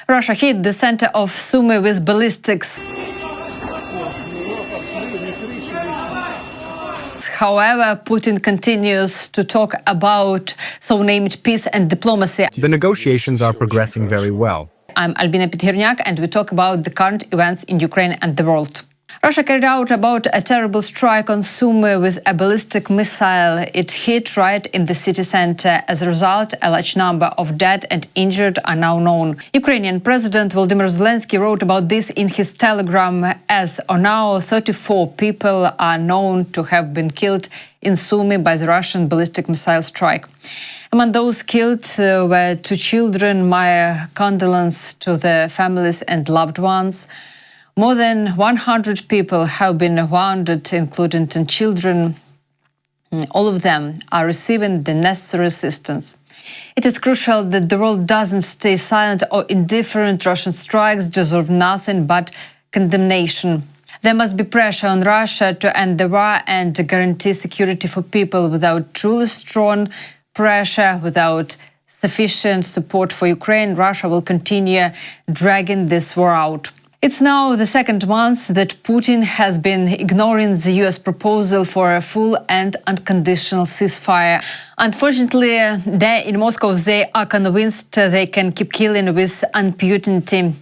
Russia hit the center of Sumy with ballistics. However, Putin continues to talk about so-named peace and diplomacy. The negotiations are progressing very well. I'm Albina Peterniak, and we talk about the current events in Ukraine and the world. Russia carried out about a terrible strike on Sumy with a ballistic missile. It hit right in the city center. As a result, a large number of dead and injured are now known. Ukrainian President Volodymyr Zelensky wrote about this in his telegram. As of now, 34 people are known to have been killed in Sumy by the Russian ballistic missile strike. Among those killed were 2 children. My condolences to the families and loved ones. More than 100 people have been wounded, including 10 children. All of them are receiving the necessary assistance. It is crucial that the world doesn't stay silent or indifferent. Russian strikes deserve nothing but condemnation. There must be pressure on Russia to end the war and to guarantee security for people. Without truly strong pressure, without sufficient support for Ukraine, Russia will continue dragging this war out. It's now the second month that Putin has been ignoring the US proposal for a full and unconditional ceasefire. Unfortunately, there in Moscow, they are convinced they can keep killing with impunity.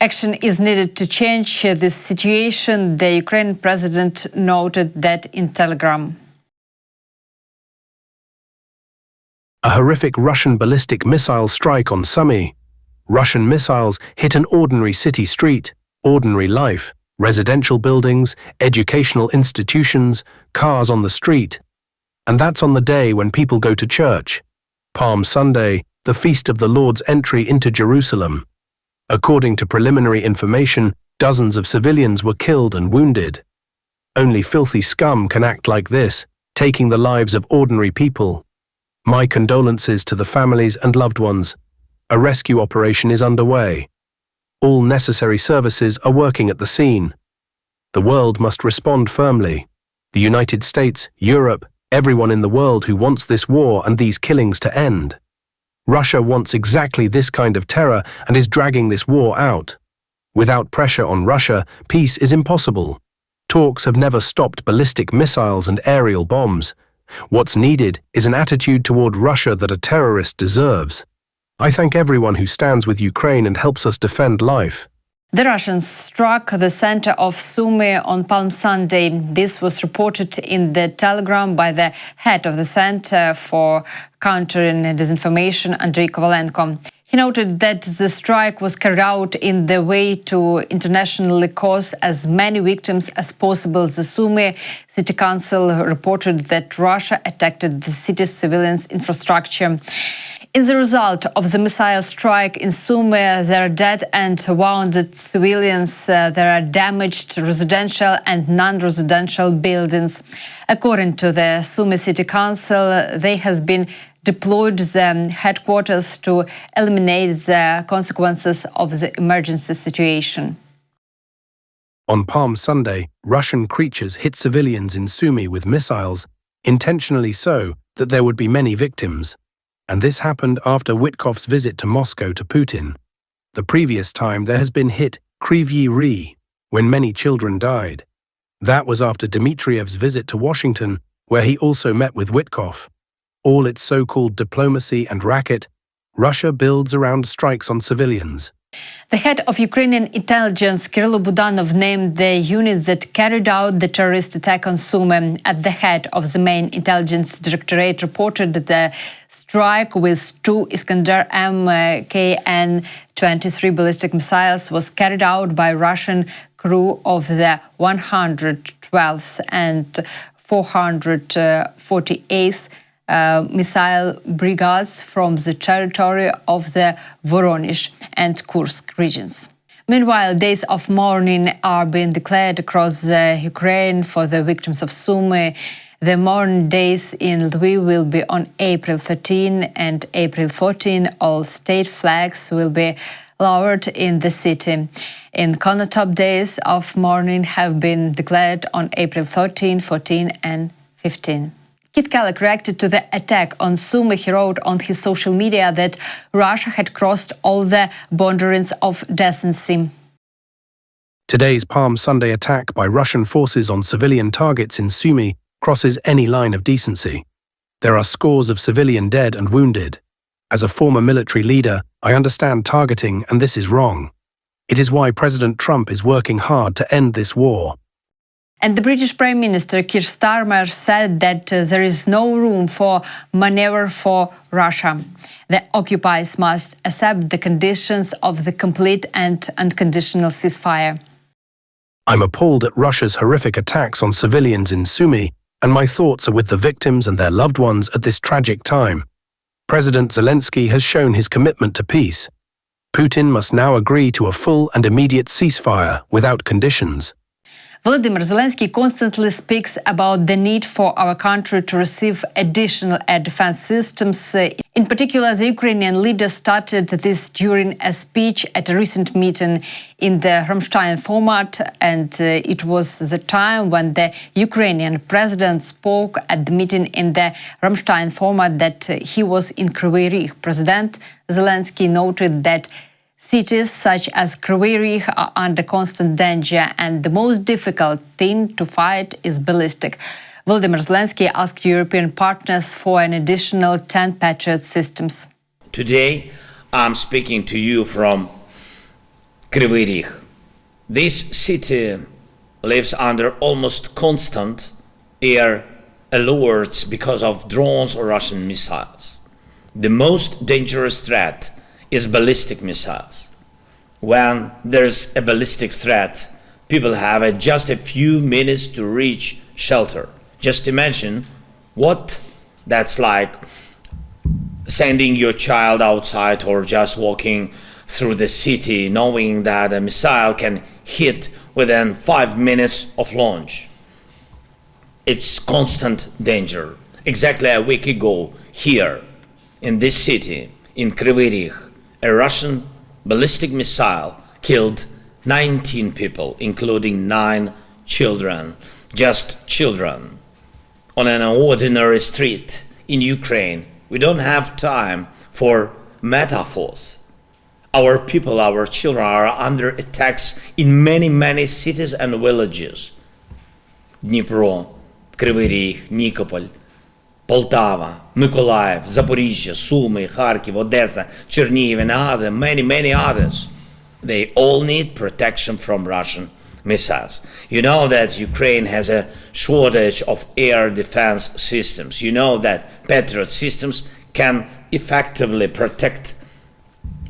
Action is needed to change this situation, the Ukrainian president noted that in Telegram. A horrific Russian ballistic missile strike on Sumy. Russian missiles hit an ordinary city street. Ordinary life, residential buildings, educational institutions, cars on the street. And that's on the day when people go to church. Palm Sunday, the feast of the Lord's entry into Jerusalem. According to preliminary information, dozens of civilians were killed and wounded. Only filthy scum can act like this, taking the lives of ordinary people. My condolences to the families and loved ones. A rescue operation is underway. All necessary services are working at the scene. The world must respond firmly. The United States, Europe, everyone in the world who wants this war and these killings to end. Russia wants exactly this kind of terror and is dragging this war out. Without pressure on Russia, peace is impossible. Talks have never stopped ballistic missiles and aerial bombs. What's needed is an attitude toward Russia that a terrorist deserves. I thank everyone who stands with Ukraine and helps us defend life. The Russians struck the center of Sumy on Palm Sunday. This was reported in the Telegram by the head of the Center for Countering Disinformation, Andrei Kovalenko. He noted that the strike was carried out in the way to internationally cause as many victims as possible. The Sumy City Council reported that Russia attacked the city's civilians' infrastructure. In the result of the missile strike in Sumy, there are dead and wounded civilians. There are damaged residential and non-residential buildings. According to the Sumy City Council, they have been deployed the headquarters to eliminate the consequences of the emergency situation. On Palm Sunday, Russian creatures hit civilians in Sumy with missiles, intentionally so that there would be many victims. And this happened after Witkoff's visit to Moscow to Putin. The previous time there has been hit Kryvyi Rih, when many children died. That was after Dmitriev's visit to Washington, where he also met with Witkoff. All its so-called diplomacy and racket, Russia builds around strikes on civilians. The head of Ukrainian intelligence, Kirill Budanov, named the unit that carried out the terrorist attack on Sumy. At the head of the main intelligence directorate reported that the strike with 2 Iskander-M KN-23 ballistic missiles was carried out by Russian crew of the 112th and 448th missile brigades from the territory of the Voronezh and Kursk regions. Meanwhile, days of mourning are being declared across Ukraine for the victims of Sumy. The mourning days in Lviv will be on April 13 and April 14. All state flags will be lowered in the city. In Konotop, days of mourning have been declared on April 13, 14 and 15. KeithKellogg reacted to the attack on Sumy. He wrote on his social media that Russia had crossed all the boundaries of decency. Today's Palm Sunday attack by Russian forces on civilian targets in Sumy crosses any line of decency. There are scores of civilian dead and wounded. As a former military leader, I understand targeting, and this is wrong. It is why President Trump is working hard to end this war. And the British Prime Minister Keir Starmer said that there is no room for maneuver for Russia. The occupiers must accept the conditions of the complete and unconditional ceasefire. I'm appalled at Russia's horrific attacks on civilians in Sumy, and my thoughts are with the victims and their loved ones at this tragic time. President Zelensky has shown his commitment to peace. Putin must now agree to a full and immediate ceasefire without conditions. Volodymyr Zelensky constantly speaks about the need for our country to receive additional air defense systems. In particular, the Ukrainian leader started this during a speech at a recent meeting in the Ramstein format, and it was the time when the Ukrainian president spoke at the meeting in the Ramstein format that he was in Kryvyi Rih. President Zelensky noted that cities such as Kryvyi Rih are under constant danger, and the most difficult thing to fight is ballistic. Volodymyr Zelensky asked European partners for an additional 10 Patriot systems. Today, I'm speaking to you from Kryvyi Rih. This city lives under almost constant air alerts because of drones or Russian missiles. The most dangerous threat is ballistic missiles. When there's a ballistic threat, people have just a few minutes to reach shelter. Just imagine what that's like, sending your child outside or just walking through the city knowing that a missile can hit within 5 minutes of launch. It's constant danger. Exactly a week ago, here in this city, in Kryvyi Rih, a Russian ballistic missile killed 19 people, including 9 children, just children. On an ordinary street in Ukraine, we don't have time for metaphors. Our people, our children are under attacks in many cities and villages. Dnipro, Kryvyi Rih, Nikoполь, Poltava, Mykolaiv, Zaporizhzhia, Sumy, Kharkiv, Odessa, Chernihiv, and other, many others. They all need protection from Russian missiles. You know that Ukraine has a shortage of air defense systems. You know that Patriot systems can effectively protect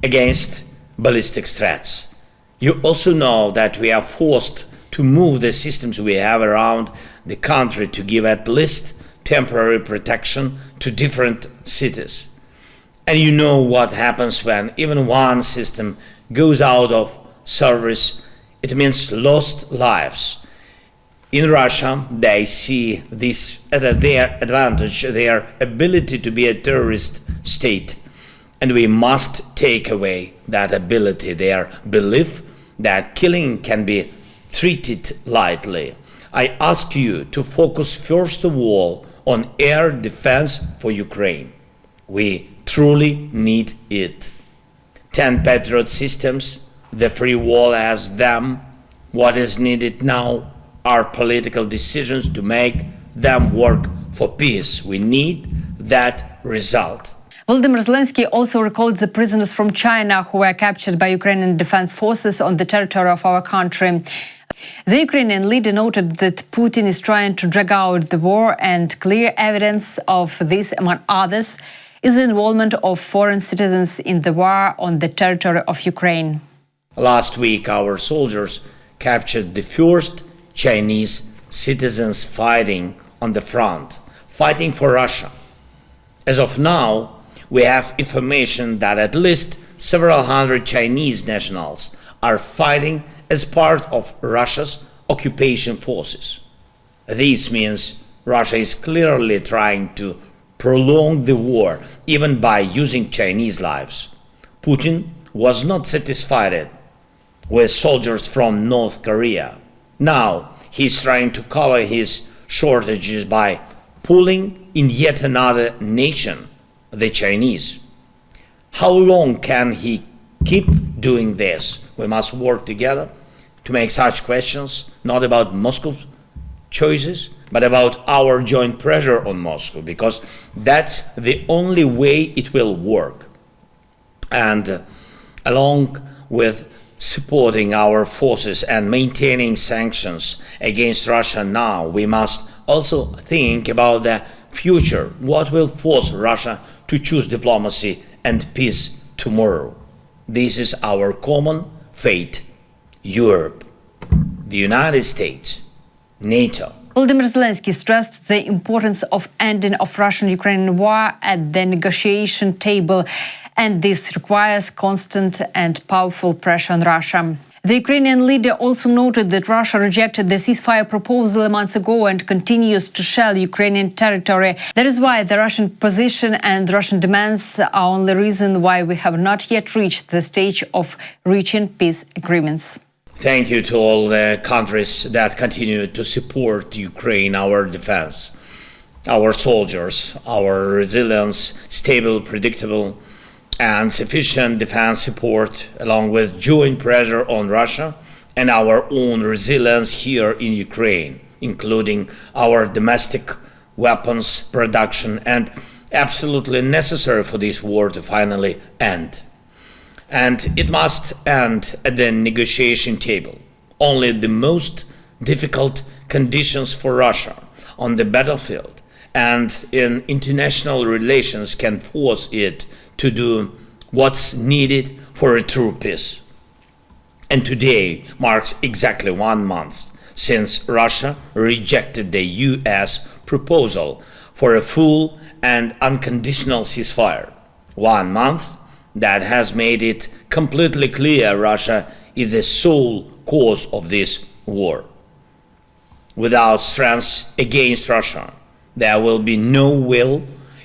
against ballistic threats. You also know that we are forced to move the systems we have around the country to give at least temporary protection to different cities. And you know what happens when even one system goes out of service. It means lost lives. In Russia, they see this as their advantage, their ability to be a terrorist state. And we must take away that ability, their belief that killing can be treated lightly. I ask you to focus first of all on air defense for Ukraine. We truly need it. 10 Patriot systems, the free world has them. What is needed now are political decisions to make them work for peace. We need that result. Volodymyr Zelensky also recalled the prisoners from China who were captured by Ukrainian defense forces on the territory of our country. The Ukrainian leader noted that Putin is trying to drag out the war, and clear evidence of this, among others, is the involvement of foreign citizens in the war on the territory of Ukraine. Last week, our soldiers captured the first Chinese citizens fighting on the front, fighting for Russia. As of now, we have information that at least several hundred Chinese nationals are fighting as part of Russia's occupation forces. This means Russia is clearly trying to prolong the war, even by using Chinese lives. Putin was not satisfied with soldiers from North Korea. Now he's trying to cover his shortages by pulling in yet another nation, the Chinese. How long can he keep doing this? We must work together to make such questions not about Moscow's choices, but about our joint pressure on Moscow, because that's the only way it will work. And along with supporting our forces and maintaining sanctions against Russia now, we must also think about the future. What will force Russia to choose diplomacy and peace tomorrow? This is our common fate. Europe, the United States, NATO. Volodymyr Zelensky stressed the importance of ending of Russian-Ukrainian war at the negotiation table, and this requires constant and powerful pressure on Russia. The Ukrainian leader also noted that Russia rejected the ceasefire proposal months ago and continues to shell Ukrainian territory. That is why the Russian position and Russian demands are only reason why we have not yet reached the stage of reaching peace agreements. Thank you to all the countries that continue to support Ukraine, our defense, our soldiers, our resilience, stable, predictable, and sufficient defense support, along with joint pressure on Russia and our own resilience here in Ukraine, including our domestic weapons production, and absolutely necessary for this war to finally end. And it must end at the negotiation table. Only the most difficult conditions for Russia on the battlefield and in international relations can force it to do what's needed for a true peace. And today marks exactly 1 month since Russia rejected the US proposal for a full and unconditional ceasefire. 1 month that has made it completely clear Russia is the sole cause of this war. Without strength against Russia, there will be no will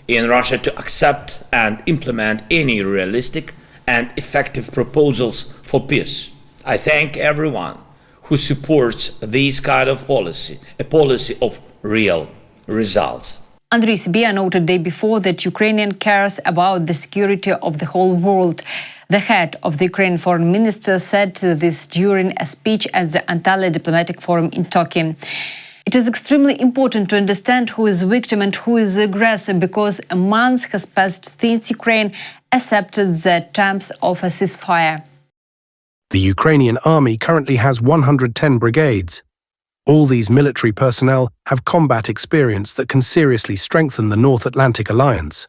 in Russia to accept and implement any realistic and effective proposals for peace. I thank everyone who supports this kind of policy, a policy of real results. Andriy Sybiha noted the day before that Ukrainian cares about the security of the whole world. The head of the Ukrainian foreign minister said this during a speech at the Antalya Diplomatic Forum in Turkey. It is extremely important to understand who is victim and who is the aggressor, because a month has passed since Ukraine accepted the terms of a ceasefire. The Ukrainian army currently has 110 brigades. All these military personnel have combat experience that can seriously strengthen the North Atlantic Alliance.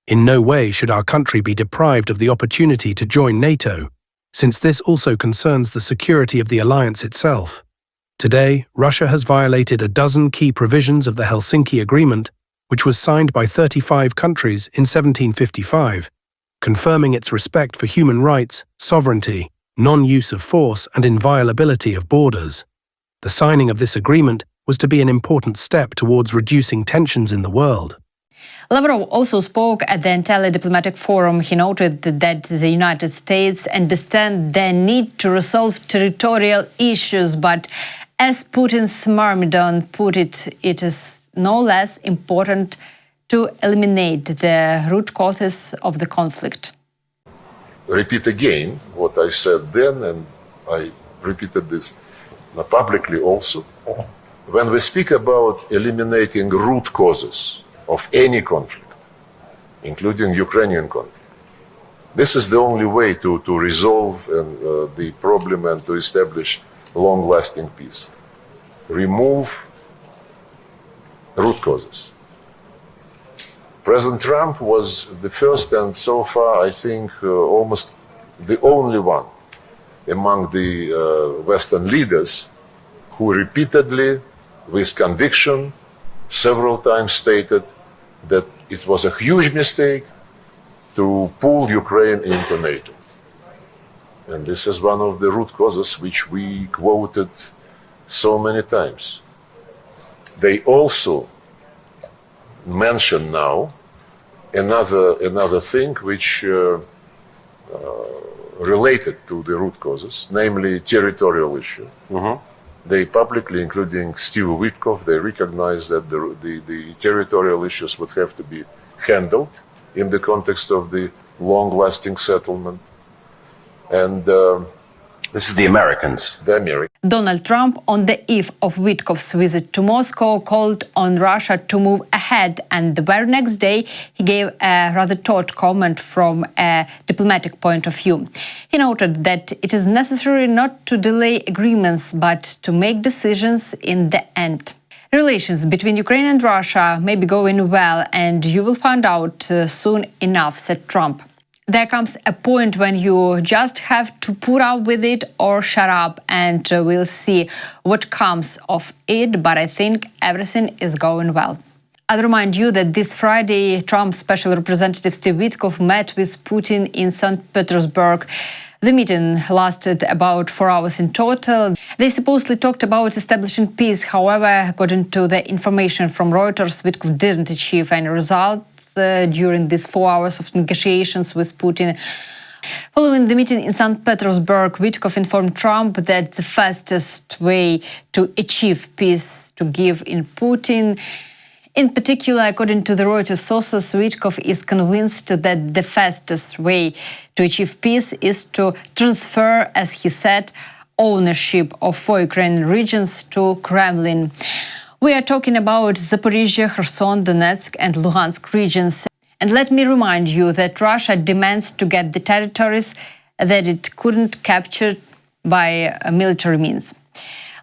In no way should our country be deprived of the opportunity to join NATO, since this also concerns the security of the alliance itself. Today, Russia has violated a dozen key provisions of the Helsinki Agreement, which was signed by 35 countries in 1755, confirming its respect for human rights, sovereignty, non-use of force, and inviolability of borders. The signing of this agreement was to be an important step towards reducing tensions in the world. Lavrov also spoke at the Antalya Diplomatic Forum. He noted that the United States understand the need to resolve territorial issues, but as Putin's Myrmidon put it, it is no less important to eliminate the root causes of the conflict. Repeat again what I said then, and I repeated this publicly also. When we speak about eliminating root causes of any conflict, including Ukrainian conflict, this is the only way to resolve the problem and to establish long-lasting peace. Remove root causes. President Trump was the first and so far, I think, almost the only one among the Western leaders who repeatedly, with conviction, several times stated that it was a huge mistake to pull Ukraine into NATO. And this is one of the root causes which we quoted so many times. They also mention now another thing which related to the root causes, namely territorial issue. They publicly, including Steve Witkoff, they recognize that the territorial issues would have to be handled in the context of the long-lasting settlement. And this is the Americans. The Americans. Donald Trump, on the eve of Witkoff's visit to Moscow, called on Russia to move ahead, and the very next day he gave a rather taut comment from a diplomatic point of view. He noted that it is necessary not to delay agreements, but to make decisions in the end. Relations between Ukraine and Russia may be going well, and you will find out soon enough, said Trump. There comes a point when you just have to put up with it or shut up, and we'll see what comes of it, but I think everything is going well. I'll remind you that this Friday, Trump's special representative Steve Witkoff met with Putin in St. Petersburg. The meeting lasted about 4 hours in total. They supposedly talked about establishing peace. However, according to the information from Reuters, Witkoff didn't achieve any results during these 4 hours of negotiations with Putin. Following the meeting in St. Petersburg, Witkoff informed Trump that the fastest way to achieve peace to give in Putin. In particular, according to the Reuters sources, Witkoff is convinced that the fastest way to achieve peace is to transfer, as he said, ownership of 4 Ukrainian regions to Kremlin. We are talking about Zaporizhia, Kherson, Donetsk and Luhansk regions. And let me remind you that Russia demands to get the territories that it couldn't capture by military means.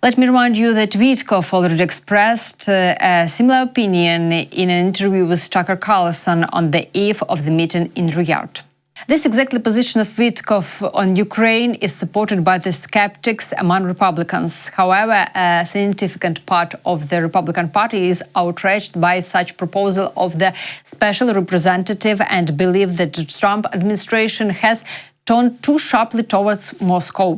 Let me remind you that Witkoff already expressed a similar opinion in an interview with Tucker Carlson on the eve of the meeting in Riyadh. This exactly position of Witkoff on Ukraine is supported by the skeptics among Republicans. However, a significant part of the Republican Party is outraged by such proposal of the special representative and believe that the Trump administration has turned too sharply towards Moscow.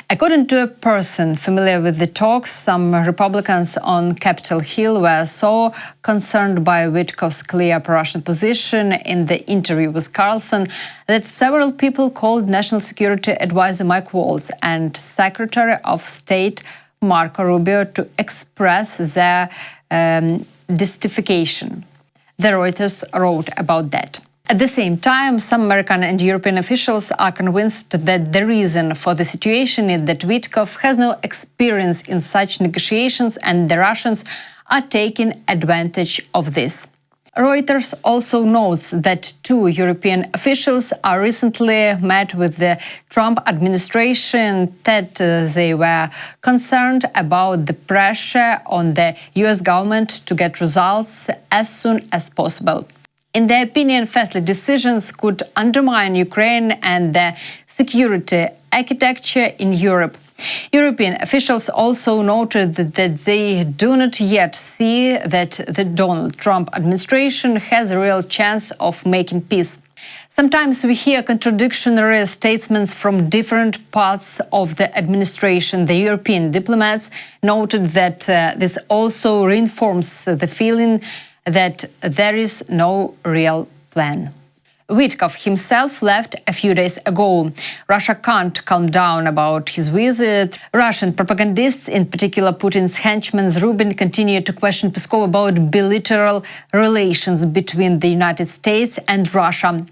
According to a person familiar with the talks, some Republicans on Capitol Hill were so concerned by Witkoff's clear pro-Russian position in the interview with Carlson that several people called National Security Advisor Mike Waltz and Secretary of State Marco Rubio to express their justification. The Reuters wrote about that. At the same time, some American and European officials are convinced that the reason for the situation is that Witkoff has no experience in such negotiations and the Russians are taking advantage of this. Reuters also notes that 2 European officials are recently met with the Trump administration that they were concerned about the pressure on the US government to get results as soon as possible. In their opinion, fastly decisions could undermine Ukraine and the security architecture in Europe. European officials also noted that they do not yet see that the Donald Trump administration has a real chance of making peace. Sometimes we hear contradictory statements from different parts of the administration. The European diplomats noted that this also reinforces the feeling that there is no real plan. Witkoff himself left a few days ago. Russia can't calm down about his visit. Russian propagandists, in particular Putin's henchman Rubin, continue to question Peskov about bilateral relations between the United States and Russia.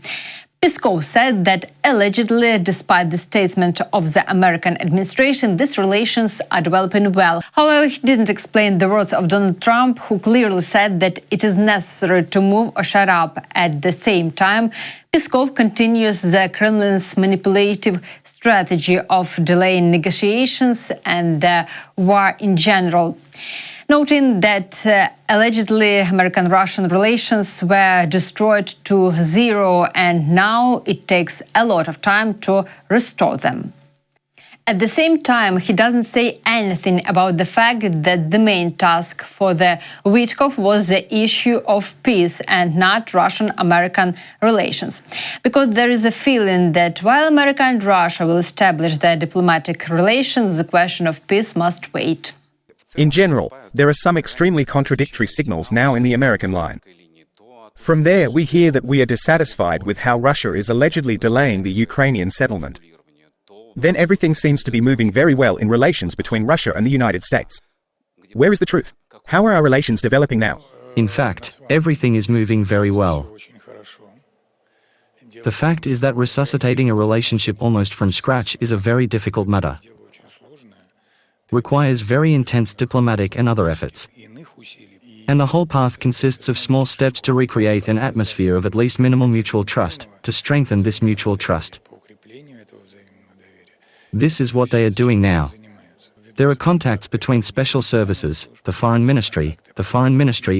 Peskov said that allegedly, despite the statement of the American administration, these relations are developing well. However, he didn't explain the words of Donald Trump, who clearly said that it is necessary to move or shut up. At the same time, Peskov continues the Kremlin's manipulative strategy of delaying negotiations and the war in general, noting that allegedly American-Russian relations were destroyed to zero and now it takes a lot of time to restore them. At the same time, he doesn't say anything about the fact that the main task for the Witkoff was the issue of peace and not Russian-American relations. Because there is a feeling that while America and Russia will establish their diplomatic relations, the question of peace must wait. In general, there are some extremely contradictory signals now in the American line. From there, we hear that we are dissatisfied with how Russia is allegedly delaying the Ukrainian settlement. then everything seems to be moving very well in relations between Russia and the United States. Where is the truth? How are our relations developing now? In fact, everything is moving very well. The fact is that resuscitating a relationship almost from scratch is a very difficult matter. Requires very intense diplomatic and other efforts. And the whole path consists of small steps to recreate an atmosphere of at least minimal mutual trust, to strengthen this mutual trust. This is what they are doing now. There are contacts between special services, the Foreign Ministry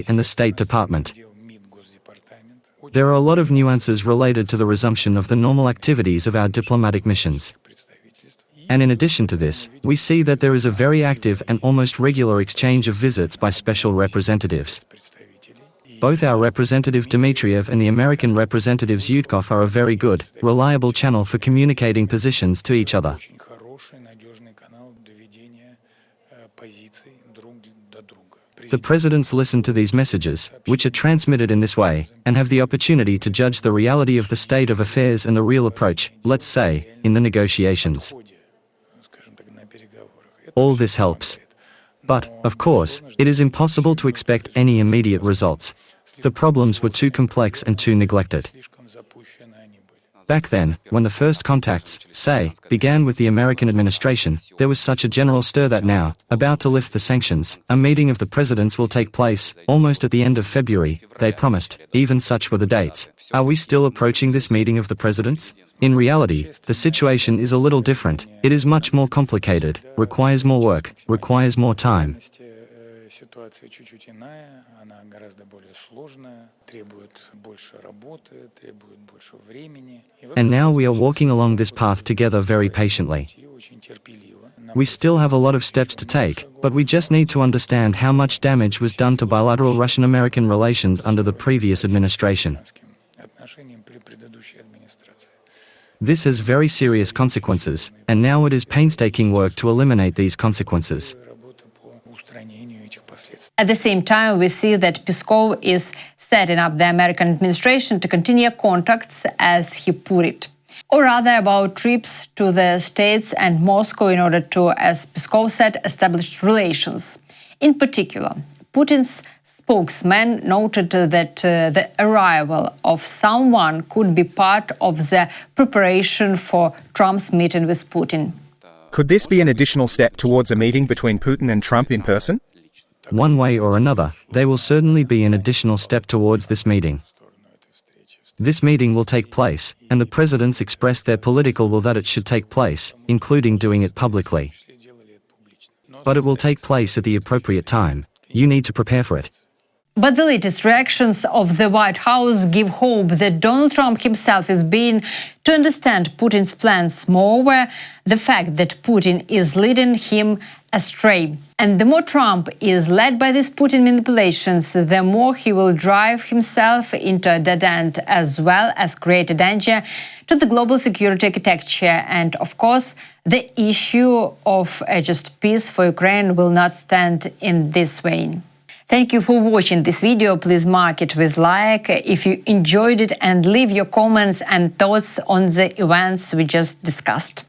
and the State Department. There are a lot of nuances related to the resumption of the normal activities of our diplomatic missions. And in addition to this, we see that there is a very active and almost regular exchange of visits by special representatives. Both our representative Dmitriev and the American representatives Witkoff are a very good, reliable channel for communicating positions to each other. The presidents listen to these messages, which are transmitted in this way, and have the opportunity to judge the reality of the state of affairs and the real approach, let's say, in the negotiations. All this helps. But, of course, it is impossible to expect any immediate results. The problems were too complex and too neglected. Back then, when the first contacts, say, began with the American administration, there was such a general stir that now, about to lift the sanctions, a meeting of the presidents will take place, almost at the end of February, they promised, even such were the dates. Are we still approaching this meeting of the presidents? In reality, the situation is a little different. It is much more complicated, requires more work, requires more time. And now we are walking along this path together very patiently. We still have a lot of steps to take, but we just need to understand how much damage was done to bilateral Russian-American relations under the previous administration. This has very serious consequences, and now it is painstaking work to eliminate these consequences. At the same time, we see that Peskov is setting up the American administration to continue contacts, as he put it, or rather about trips to the States and Moscow in order to, as Peskov said, establish relations. In particular, Putin's spokesman noted that the arrival of someone could be part of the preparation for Trump's meeting with Putin. Could this be an additional step towards a meeting between Putin and Trump in person? One way or another, they will certainly be an additional step towards this meeting. This meeting will take place, and the presidents expressed their political will that it should take place, including doing it publicly. But it will take place at the appropriate time. You need to prepare for it. But the latest reactions of the White House give hope that Donald Trump himself is beginning to understand Putin's plans. Moreover, the fact that Putin is leading him astray. And the more Trump is led by these Putin manipulations, the more he will drive himself into a dead end, as well as create a danger to the global security architecture. And, of course, the issue of a just peace for Ukraine will not stand in this vein. Thank you for watching this video. Please mark it with like if you enjoyed it and leave your comments and thoughts on the events we just discussed.